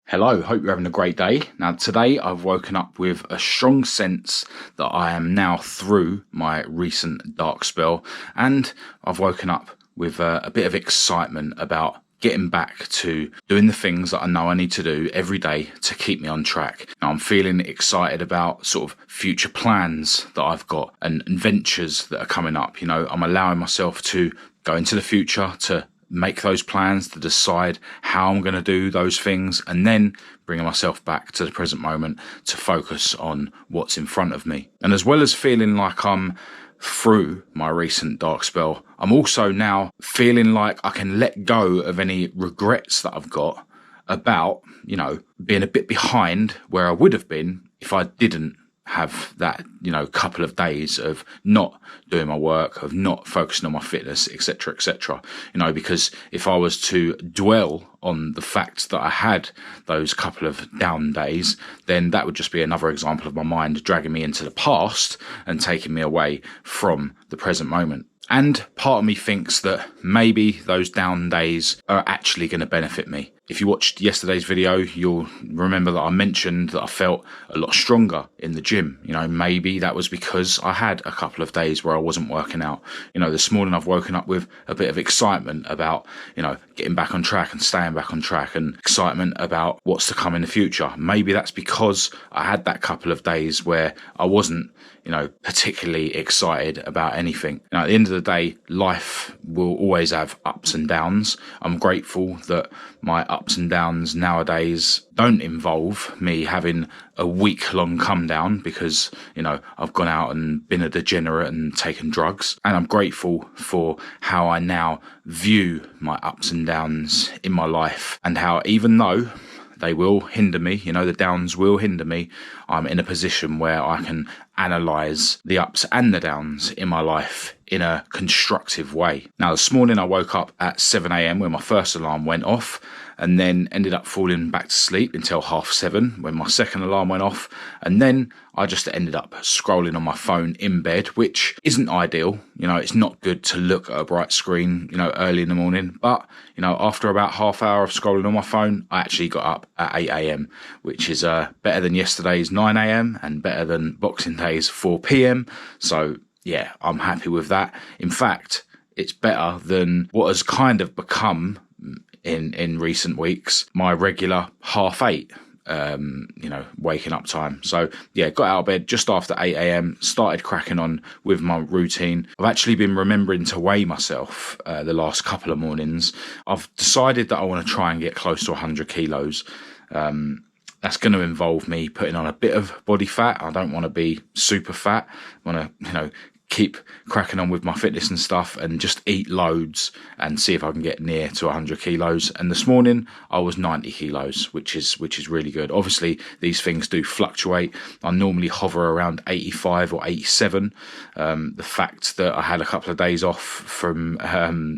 Hello, hope you're having a great day. Now today I've woken up with a strong sense that I am now through my recent dark spell, and I've woken up with a bit of excitement about getting back to doing the things that I know I need to do every day to keep me on track. Now I'm feeling excited about sort of future plans that I've got and ventures that are coming up. I'm allowing myself to go into the future, to make those plans, to decide how I'm going to do those things, and then bringing myself back to the present moment to focus on what's in front of me. And as well as feeling like I'm through my recent dark spell, I'm also now feeling like I can let go of any regrets that I've got about, being a bit behind where I would have been if I didn't have that, couple of days of not doing my work, of not focusing on my fitness, etc., etc. Because if I was to dwell on the fact that I had those couple of down days, then that would just be another example of my mind dragging me into the past and taking me away from the present moment. And part of me thinks that maybe those down days are actually going to benefit me. If you watched yesterday's video, you'll remember that I mentioned that I felt a lot stronger in the gym. Maybe that was because I had a couple of days where I wasn't working out. This morning I've woken up with a bit of excitement about, getting back on track and staying back on track, and excitement about what's to come in the future. Maybe that's because I had that couple of days where I wasn't, particularly excited about anything. At the end of the day, life will always have ups and downs. I'm grateful that my ups and downs nowadays don't involve me having a week-long come down because, I've gone out and been a degenerate and taken drugs. And I'm grateful for how I now view my ups and downs in my life, and how even though they will hinder me, the downs will hinder me, I'm in a position where I can analyse the ups and the downs in my life in a constructive way. Now, this morning I woke up at 7 a.m. when my first alarm went off, and then ended up falling back to sleep until 7:30 when my second alarm went off. And then I just ended up scrolling on my phone in bed, which isn't ideal. It's not good to look at a bright screen, early in the morning. But, after about half hour of scrolling on my phone, I actually got up at 8 a.m, which is better than yesterday's 9 a.m. and better than Boxing Day's 4 p.m. So, yeah, I'm happy with that. In fact, it's better than what has kind of become in recent weeks my regular 8:30 waking up time. So yeah, got out of bed just after 8 a.m, started cracking on with my routine. I've actually been remembering to weigh myself the last couple of mornings. I've decided that I want to try and get close to 100 kilos. That's going to involve me putting on a bit of body fat. I don't want to be super fat. I want to, keep cracking on with my fitness and stuff and just eat loads and see if I can get near to 100 kilos. And this morning I was 90 kilos, which is really good. Obviously these things do fluctuate. I normally hover around 85 or 87. The fact that I had a couple of days off from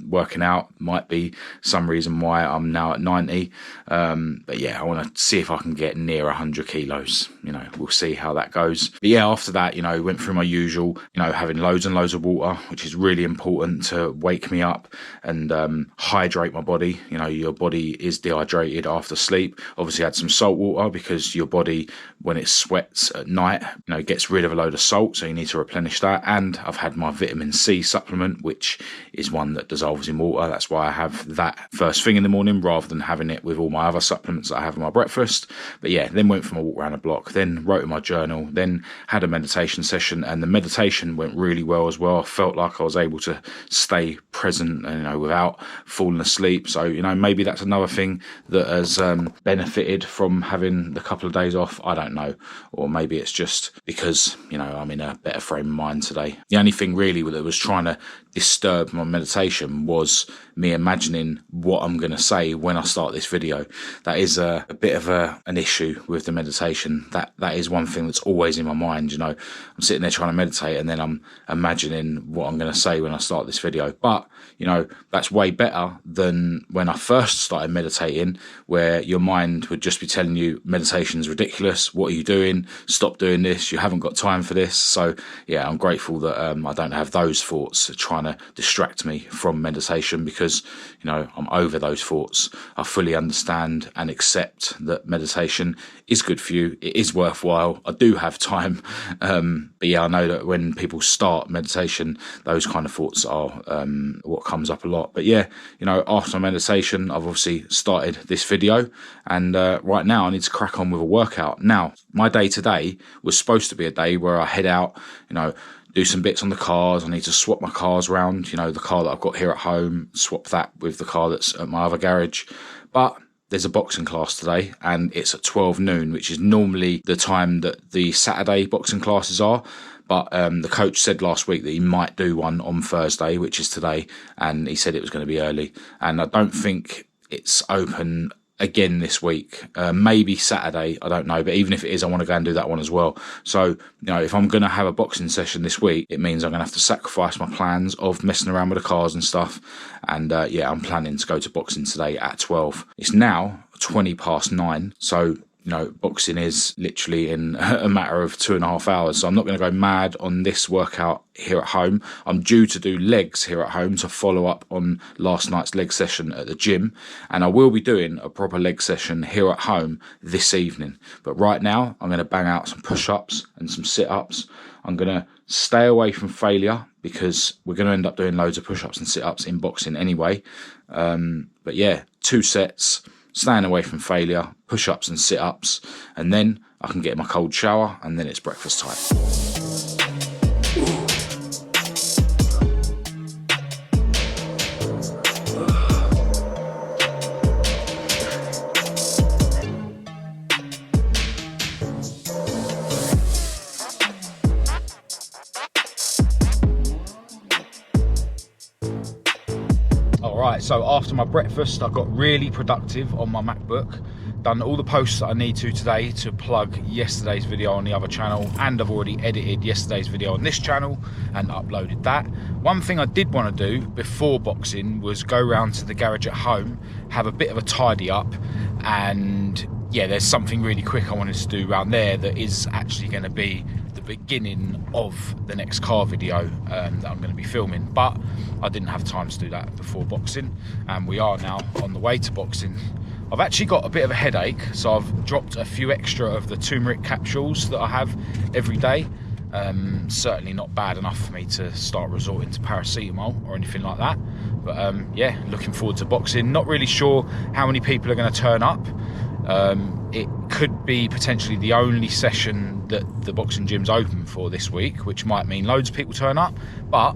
working out might be some reason why I'm now at 90. But yeah, I want to see if I can get near 100 kilos. We'll see how that goes. But yeah, after that, went through my usual, having loads and loads of water, which is really important to wake me up and hydrate my body. Your body is dehydrated after sleep. Obviously, I had some salt water because your body, when it sweats at night, gets rid of a load of salt, so you need to replenish that. And I've had my vitamin C supplement, which is one that dissolves in water. That's why I have that first thing in the morning rather than having it with all my other supplements that I have in my breakfast. But yeah, then went for my walk around the block, then wrote in my journal, then had a meditation session, and the meditation went really well as well. I felt like I was able to stay present, without falling asleep. So, maybe that's another thing that has benefited from having the couple of days off. I don't know. Or maybe it's just because, I'm in a better frame of mind today. The only thing really that was trying to disturb my meditation was me imagining what I'm going to say when I start this video. That is a bit of an issue with the meditation. That is one thing that's always in my mind. I'm sitting there trying to meditate and then I'm imagining what I'm going to say when I start this video. But that's way better than when I first started meditating, where your mind would just be telling you meditation's ridiculous. What are you doing? Stop doing this. You haven't got time for this. So yeah, I'm grateful that I don't have those thoughts trying to distract me from meditation, because, you know, I'm over those thoughts. I fully understand and accept that meditation is good for you. It is worthwhile. I do have time. But yeah, I know that when people start meditation, those kind of thoughts are what comes up a lot. But yeah, you know, after meditation, I've obviously started this video, and right now I need to crack on with a workout. Now, my day today was supposed to be a day where I head out, you know, do some bits on the cars. I need to swap my cars around, you know, the car that I've got here at home, swap that with the car that's at my other garage. But there's a boxing class today, and it's at 12 noon, which is normally the time that the Saturday boxing classes are. But the coach said last week that he might do one on Thursday, which is today, and he said it was going to be early. And I don't think it's open again this week. Maybe Saturday, I don't know. But even if it is, I want to go and do that one as well. So, you know, if I'm going to have a boxing session this week, it means I'm going to have to sacrifice my plans of messing around with the cars and stuff. And yeah, I'm planning to go to boxing today at 12. It's now 9:20. So, you know, boxing is literally in a matter of 2.5 hours. So I'm not going to go mad on this workout here at home. I'm due to do legs here at home to follow up on last night's leg session at the gym. And I will be doing a proper leg session here at home this evening. But right now, I'm going to bang out some push-ups and some sit-ups. I'm going to stay away from failure, because we're going to end up doing loads of push-ups and sit-ups in boxing anyway. But yeah, 2 sets. Staying away from failure, push-ups and sit-ups, and then I can get my cold shower, and then it's breakfast time. Alright, so after my breakfast, I got really productive on my MacBook, done all the posts that I need to today to plug yesterday's video on the other channel, and I've already edited yesterday's video on this channel and uploaded that. One thing I did want to do before boxing was go round to the garage at home, have a bit of a tidy up, and yeah, there's something really quick I wanted to do around there that is actually going to be the beginning of the next car video that I'm going to be filming, but I didn't have time to do that before boxing, and we are now on the way to boxing. I've actually got a bit of a headache, so I've dropped a few extra of the turmeric capsules that I have every day. Certainly not bad enough for me to start resorting to paracetamol or anything like that, but yeah, looking forward to boxing. Not really sure how many people are going to turn up. It could be potentially the only session that the boxing gym's open for this week, which might mean loads of people turn up, but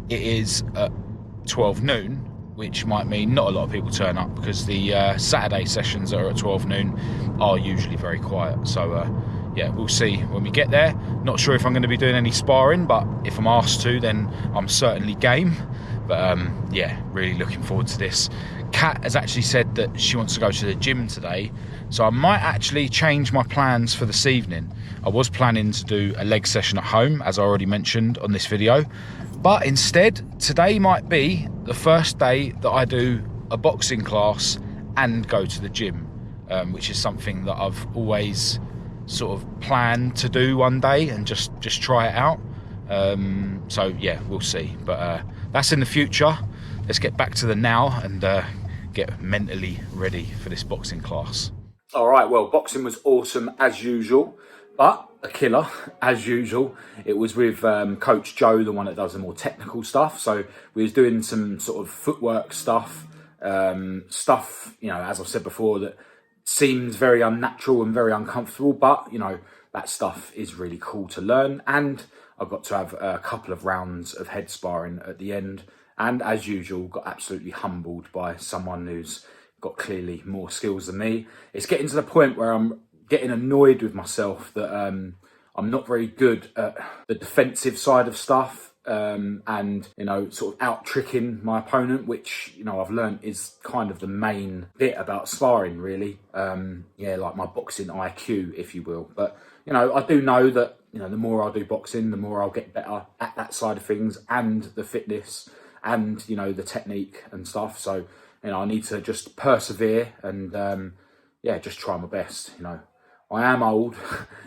it is at 12 noon, which might mean not a lot of people turn up, because the Saturday sessions that are at 12 noon are usually very quiet. So yeah, we'll see when we get there. Not sure if I'm going to be doing any sparring, but if I'm asked to, then I'm certainly game. But yeah, really looking forward to this. Kat has actually said that she wants to go to the gym today, so I might actually change my plans for this evening. I was planning to do a leg session at home, as I already mentioned on this video, but instead today might be the first day that I do a boxing class and go to the gym, which is something that I've always sort of planned to do one day and just try it out. So yeah, we'll see, but that's in the future. Let's get back to the now and get mentally ready for this boxing class. All right, well, boxing was awesome as usual, but a killer as usual. It was with Coach Joe, the one that does the more technical stuff. So we was doing some sort of footwork stuff, you know, as I've said before, that seems very unnatural and very uncomfortable, but you know, that stuff is really cool to learn. And I got to have a couple of rounds of head sparring at the end, and as usual got absolutely humbled by someone who's got clearly more skills than me. It's getting to the point where I'm getting annoyed with myself that I'm not very good at the defensive side of stuff, and you know, sort of out tricking my opponent, which, you know, I've learned is kind of the main bit about sparring, really. Yeah, like my boxing IQ, if you will. But you know, I do know that, you know, the more I do boxing, the more I'll get better at that side of things, and the fitness, and you know, the technique and stuff. So you know, I need to just persevere and yeah, just try my best. You know, I am old.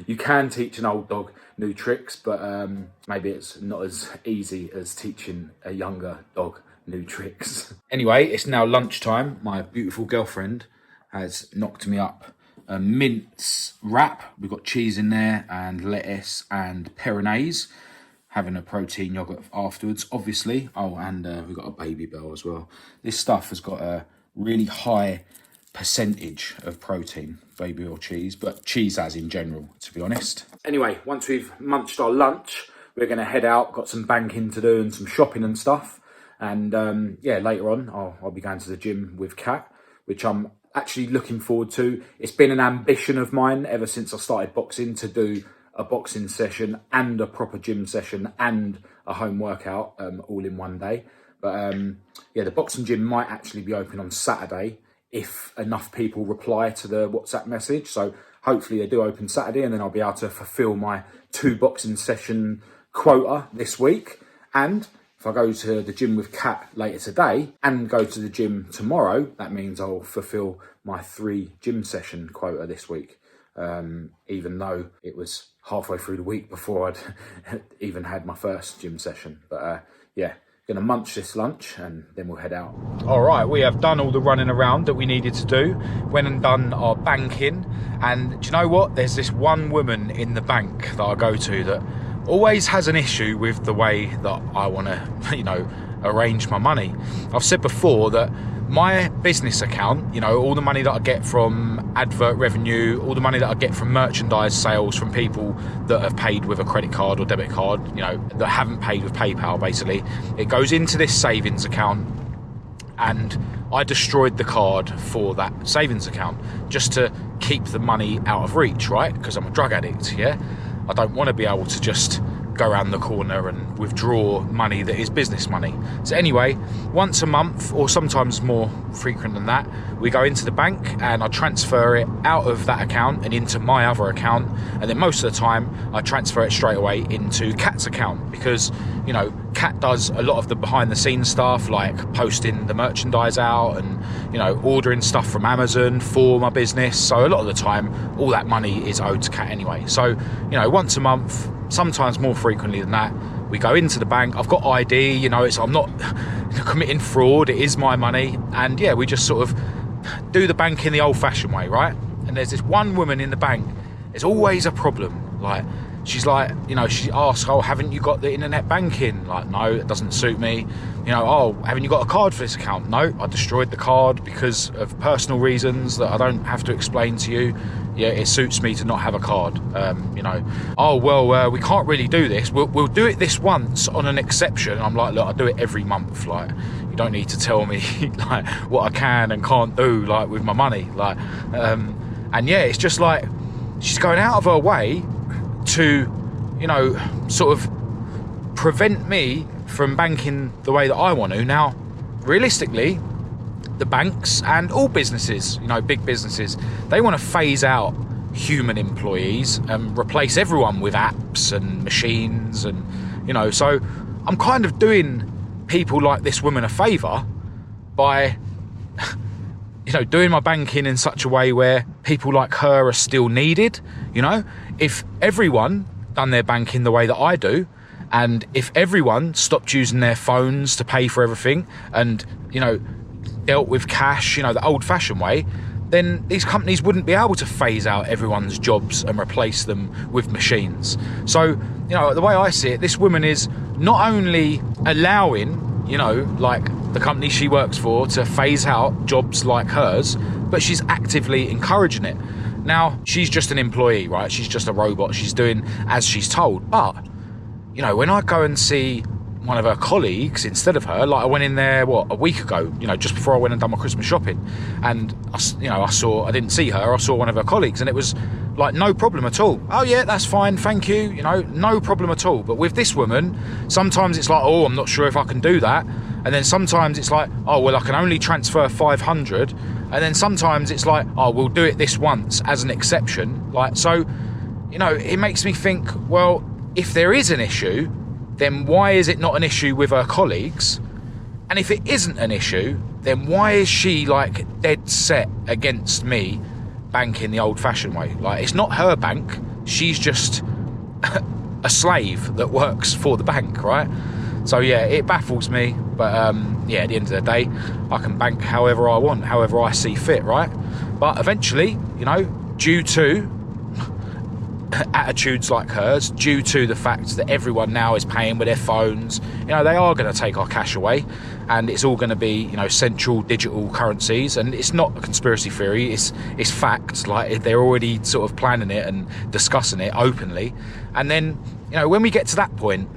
You can teach an old dog new tricks, but maybe it's not as easy as teaching a younger dog new tricks. Anyway, it's now lunchtime. My beautiful girlfriend has knocked me up a mince wrap. We've got cheese in there and lettuce and peronaise. Having a protein yogurt afterwards, obviously. Oh, and we've got a Baby Bell as well. This stuff has got a really high percentage of protein, baby or cheese, but cheese as in general, to be honest. Anyway, once we've munched our lunch, we're going to head out. Got some banking to do and some shopping and stuff. And yeah, later on, I'll be going to the gym with Kat, which I'm actually looking forward to. It's been an ambition of mine ever since I started boxing to do a boxing session and a proper gym session and a home workout all in one day. But yeah, the boxing gym might actually be open on Saturday if enough people reply to the WhatsApp message. So hopefully they do open Saturday, and then I'll be able to fulfill my 2 boxing session quota this week. And if I go to the gym with Kat later today and go to the gym tomorrow, that means I'll fulfill my 3 gym session quota this week. Even though it was halfway through the week before I'd even had my first gym session. But yeah, gonna munch this lunch and then we'll head out. All right, we have done all the running around that we needed to do. Went and done our banking, and do you know what? There's this one woman in the bank that I go to that always has an issue with the way that I want to, arrange my money. I've said before that my business account, all the money that I get from advert revenue, all the money that I get from merchandise sales from people that have paid with a credit card or debit card, that haven't paid with PayPal, basically, it goes into this savings account. And I destroyed the card for that savings account just to keep the money out of reach, right? Because I'm a drug addict, yeah? I don't want to be able to just go around the corner and withdraw money that is business money. So anyway, once a month, or sometimes more frequent than that, we go into the bank and I transfer it out of that account and into my other account. And then most of the time I transfer it straight away into Kat's account, because Kat does a lot of the behind the scenes stuff, like posting the merchandise out and ordering stuff from Amazon for my business. So a lot of the time all that money is owed to Kat anyway. So once a month, sometimes more frequently than that, we go into the bank. I've got ID, I'm not committing fraud, it is my money. And yeah, we just sort of do the bank in the old fashioned way, right? And there's this one woman in the bank, there's always a problem. Like, she's like, she asks, oh, haven't you got the internet banking? Like, no, it doesn't suit me. Oh, haven't you got a card for this account? No, I destroyed the card because of personal reasons that I don't have to explain to you. Yeah, it suits me to not have a card. Oh, well, we can't really do this. We'll do it this once on an exception. I'm like, look, I do it every month. Like, you don't need to tell me like what I can and can't do, like, with my money. Like, and yeah, it's just like she's going out of her way to, sort of prevent me from banking the way that I want to. Now, realistically, the banks and all businesses, big businesses, they want to phase out human employees and replace everyone with apps and machines. And, so I'm kind of doing people like this woman a favour by, doing my banking in such a way where people like her are still needed. If everyone done their banking the way that I do, and if everyone stopped using their phones to pay for everything and, dealt with cash, the old-fashioned way, then these companies wouldn't be able to phase out everyone's jobs and replace them with machines. So, the way I see it, this woman is not only allowing, like the company she works for to phase out jobs like hers, but she's actively encouraging it. Now, she's just an employee, right? She's just a robot. She's doing as she's told. But, when I go and see one of her colleagues instead of her, like I went in there, a week ago, just before I went and done my Christmas shopping. And, I didn't see her, I saw one of her colleagues, and it was like, no problem at all. Oh yeah, that's fine, thank you, no problem at all. But with this woman, sometimes it's like, oh, I'm not sure if I can do that. And then sometimes it's like, oh, well, I can only transfer 500. And then sometimes it's like, oh, we'll do it this once as an exception. Like, so, it makes me think, well, if there is an issue, then why is it not an issue with her colleagues? And if it isn't an issue, then why is she like dead set against me banking the old-fashioned way. Like, it's not her bank. She's just a slave that works for the bank, right? So yeah, it baffles me. But yeah, at the end of the day, I can bank however I want, however I see fit, right? But eventually, you know, due to attitudes like hers, due to the fact that everyone now is paying with their phones, you know, they are going to take our cash away, and it's all going to be, you know, central digital currencies. And it's not a conspiracy theory, it's fact. Like, they're already sort of planning it and discussing it openly. And then, you know, when we get to that point,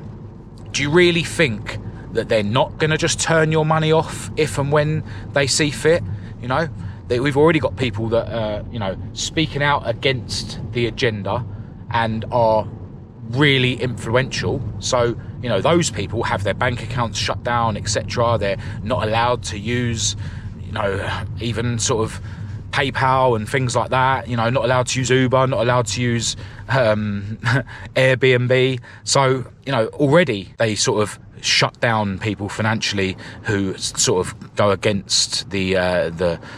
do you really think that they're not going to just turn your money off if and when they see fit? You know, we've already got people that you know, speaking out against the agenda and are really influential. So, you know, those people have their bank accounts shut down, etc. They're not allowed to use, you know, even sort of PayPal and things like that. You know, not allowed to use Uber, not allowed to use Airbnb. So, you know, already they sort of shut down people financially who sort of go against the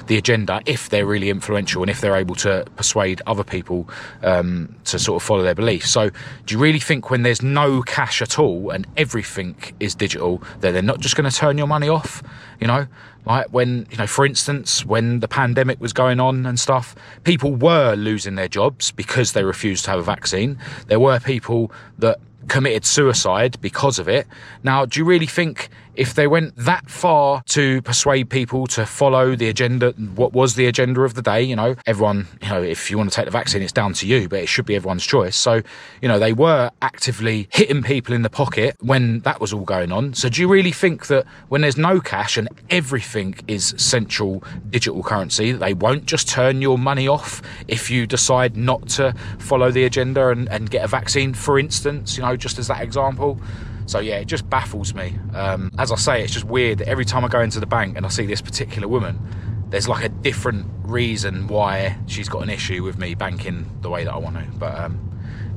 agenda, if they're really influential and if they're able to persuade other people to sort of follow their beliefs. So do you really think when there's no cash at all and everything is digital, that they're not just going to turn your money off? You know, like when, you know, for instance, when the pandemic was going on and stuff, people were losing their jobs because they refused to have a vaccine. There were people that committed suicide because of it. Now, do you really think if they went that far to persuade people to follow the agenda, what was the agenda of the day, you know, everyone, you know, if you want to take the vaccine, it's down to you, but it should be everyone's choice. So, you know, they were actively hitting people in the pocket when that was all going on. So do you really think that when there's no cash and everything is central digital currency, they won't just turn your money off if you decide not to follow the agenda and get a vaccine, for instance, you know, just as that example? So yeah, it just baffles me. As I say, it's just weird that every time I go into the bank and I see this particular woman, there's like a different reason why she's got an issue with me banking the way that I want to. But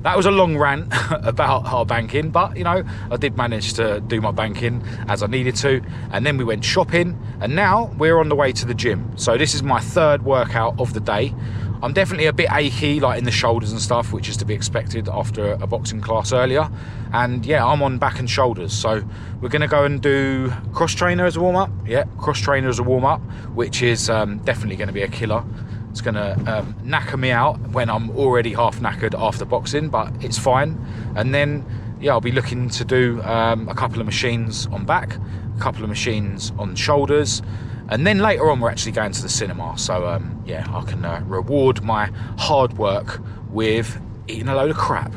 that was a long rant about our banking, but you know, I did manage to do my banking as I needed to. And then we went shopping, and now we're on the way to the gym. So this is my third workout of the day. I'm definitely a bit achy, like in the shoulders and stuff, which is to be expected after a boxing class earlier. And yeah, I'm on back and shoulders. So we're going to go and do cross trainer as a warm-up. Yeah, cross trainer as a warm-up, which is definitely going to be a killer. It's going to knacker me out when I'm already half knackered after boxing, but it's fine. And then, yeah, I'll be looking to do a couple of machines on back, a couple of machines on shoulders. And then later on, we're actually going to the cinema. So, yeah, I can reward my hard work with eating a load of crap.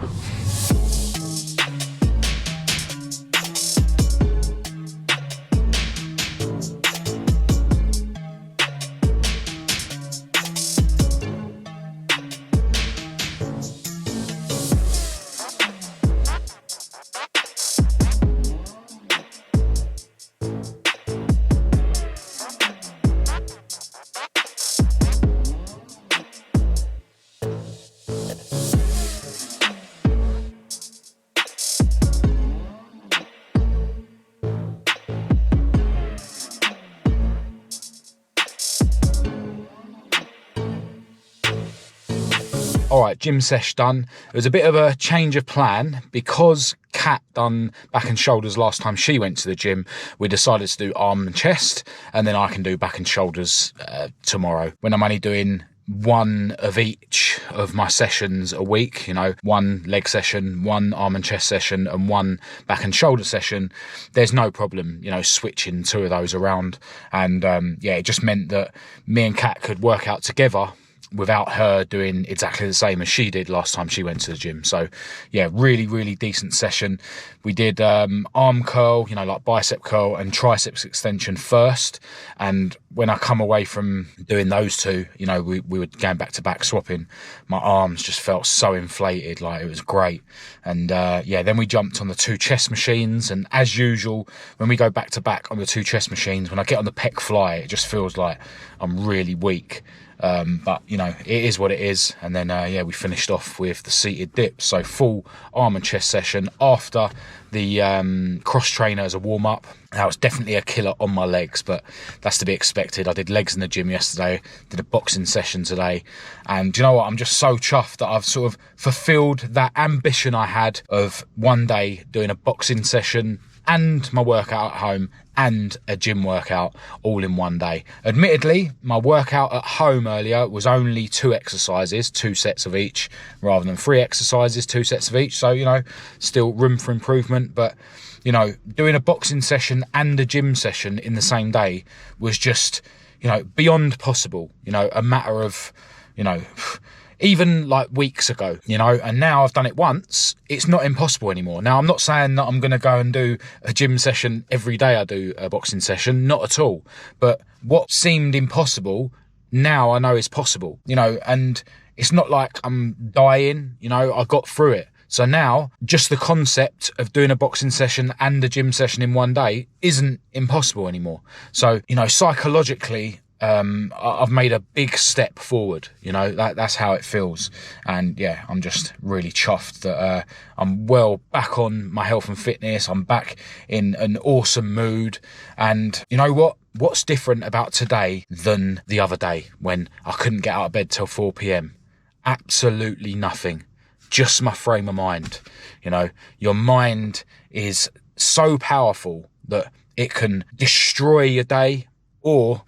All right, gym sesh done. It was a bit of a change of plan because Kat done back and shoulders last time she went to the gym. We decided to do arm and chest, and then I can do back and shoulders tomorrow when I'm only doing one of each of my sessions a week, you know, one leg session, one arm and chest session, and one back and shoulder session. There's no problem, you know, switching two of those around. And yeah, it just meant that me and Kat could work out together without her doing exactly the same as she did last time she went to the gym. So yeah, really, really decent session. We did arm curl, you know, like bicep curl and triceps extension first. And when I come away from doing those two, you know, we were going back to back swapping. My arms just felt so inflated, like it was great. And yeah, then we jumped on the two chest machines. And as usual, when we go back to back on the two chest machines, when I get on the pec fly, it just feels like I'm really weak. But you know, it is what it is. And then yeah, we finished off with the seated dips. So full arm and chest session after the cross trainer as a warm up. That was definitely a killer on my legs, but that's to be expected. I did legs in the gym yesterday, did a boxing session today, and you know what? I'm just so chuffed that I've sort of fulfilled that ambition I had of one day doing a boxing session and my workout at home and a gym workout all in one day. Admittedly, my workout at home earlier was only 2 exercises, 2 sets of each, rather than 3 exercises, 2 sets of each. So, you know, still room for improvement, but you know, doing a boxing session and a gym session in the same day was just, you know, beyond possible, you know, a matter of, you know, even like weeks ago, you know, and now I've done it once, it's not impossible anymore. Now, I'm not saying that I'm going to go and do a gym session every day I do a boxing session, not at all. But what seemed impossible, now I know is possible, you know, and it's not like I'm dying, you know, I got through it. So now, just the concept of doing a boxing session and a gym session in one day isn't impossible anymore. So, you know, psychologically, I've made a big step forward, you know, that's how it feels. And yeah, I'm just really chuffed that I'm well back on my health and fitness. I'm back in an awesome mood. And you know what? What's different about today than the other day when I couldn't get out of bed till 4 p.m? Absolutely nothing. Just my frame of mind. You know, your mind is so powerful that it can destroy your day or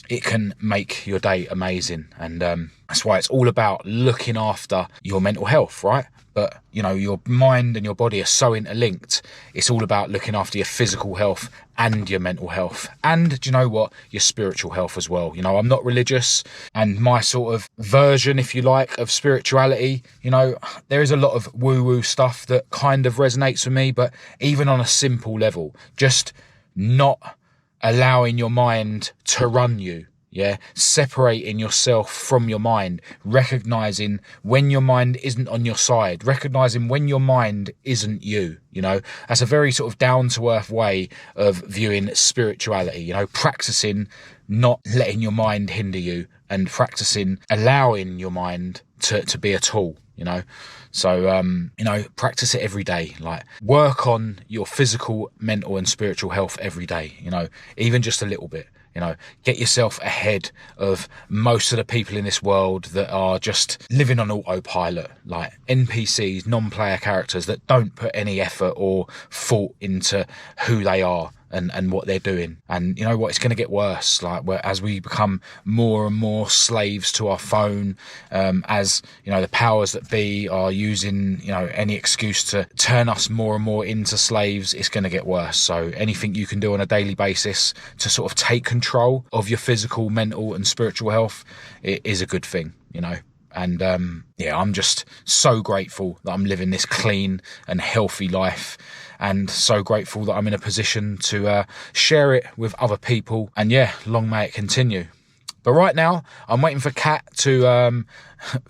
it can make your day amazing. And that's why it's all about looking after your mental health, right? But, you know, your mind and your body are so interlinked. It's all about looking after your physical health and your mental health. And do you know what? Your spiritual health as well. You know, I'm not religious, and my sort of version, if you like, of spirituality, you know, there is a lot of woo-woo stuff that kind of resonates with me, but even on a simple level, just not allowing your mind to run you. Yeah, separating yourself from your mind, recognizing when your mind isn't on your side, recognizing when your mind isn't you, you know, that's a very sort of down to earth way of viewing spirituality, you know, practicing not letting your mind hinder you and practicing allowing your mind to be a tool, you know. So, you know, practice it every day, like work on your physical, mental and spiritual health every day, you know, even just a little bit. You know, get yourself ahead of most of the people in this world that are just living on autopilot, like NPCs, non-player characters that don't put any effort or thought into who they are and what they're doing. And you know what, it's going to get worse, like as we become more and more slaves to our phone, as you know, the powers that be are using, you know, any excuse to turn us more and more into slaves, it's going to get worse. So anything you can do on a daily basis to sort of take control of your physical, mental and spiritual health, it is a good thing, you know. And yeah, I'm just so grateful that I'm living this clean and healthy life, and so grateful that I'm in a position to share it with other people. And yeah, long may it continue. But right now, I'm waiting for Kat to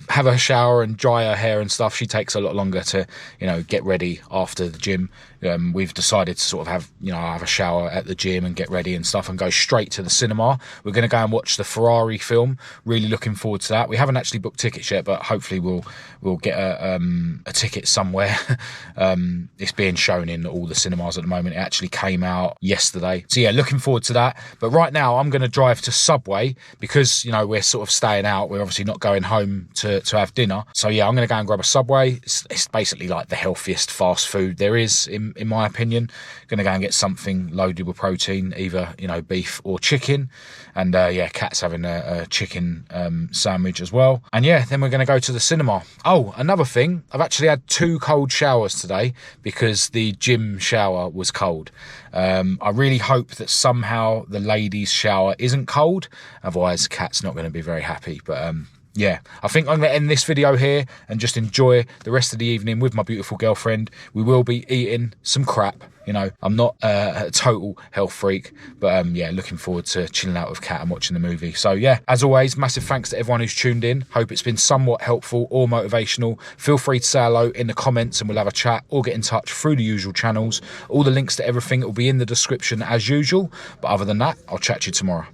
have her shower and dry her hair and stuff. She takes a lot longer to, you know, get ready after the gym. We've decided to sort of have, you know, have a shower at the gym and get ready and stuff and go straight to the cinema. We're going to go and watch the Ferrari film. Really looking forward to that. We haven't actually booked tickets yet, but hopefully we'll get a ticket somewhere. It's being shown in all the cinemas at the moment. It actually came out yesterday. So yeah, looking forward to that. But right now I'm going to drive to Subway because, you know, we're sort of staying out. We're obviously not going home to have dinner. So yeah, I'm going to go and grab a Subway. It's basically like the healthiest fast food there is in my opinion. Going to go and get something loaded with protein, either, you know, beef or chicken. And yeah, Kat's having a chicken sandwich as well. And yeah, then we're going to go to the cinema. Oh, another thing, I've actually had 2 cold showers today because the gym shower was cold. I really hope that somehow the ladies' shower isn't cold. Otherwise, Kat's not going to be very happy. But yeah, I think I'm going to end this video here and just enjoy the rest of the evening with my beautiful girlfriend. We will be eating some crap. You know, I'm not a total health freak, but yeah, looking forward to chilling out with Kat and watching the movie. So yeah, as always, massive thanks to everyone who's tuned in. Hope it's been somewhat helpful or motivational. Feel free to say hello in the comments and we'll have a chat, or get in touch through the usual channels. All the links to everything will be in the description as usual. But other than that, I'll chat to you tomorrow.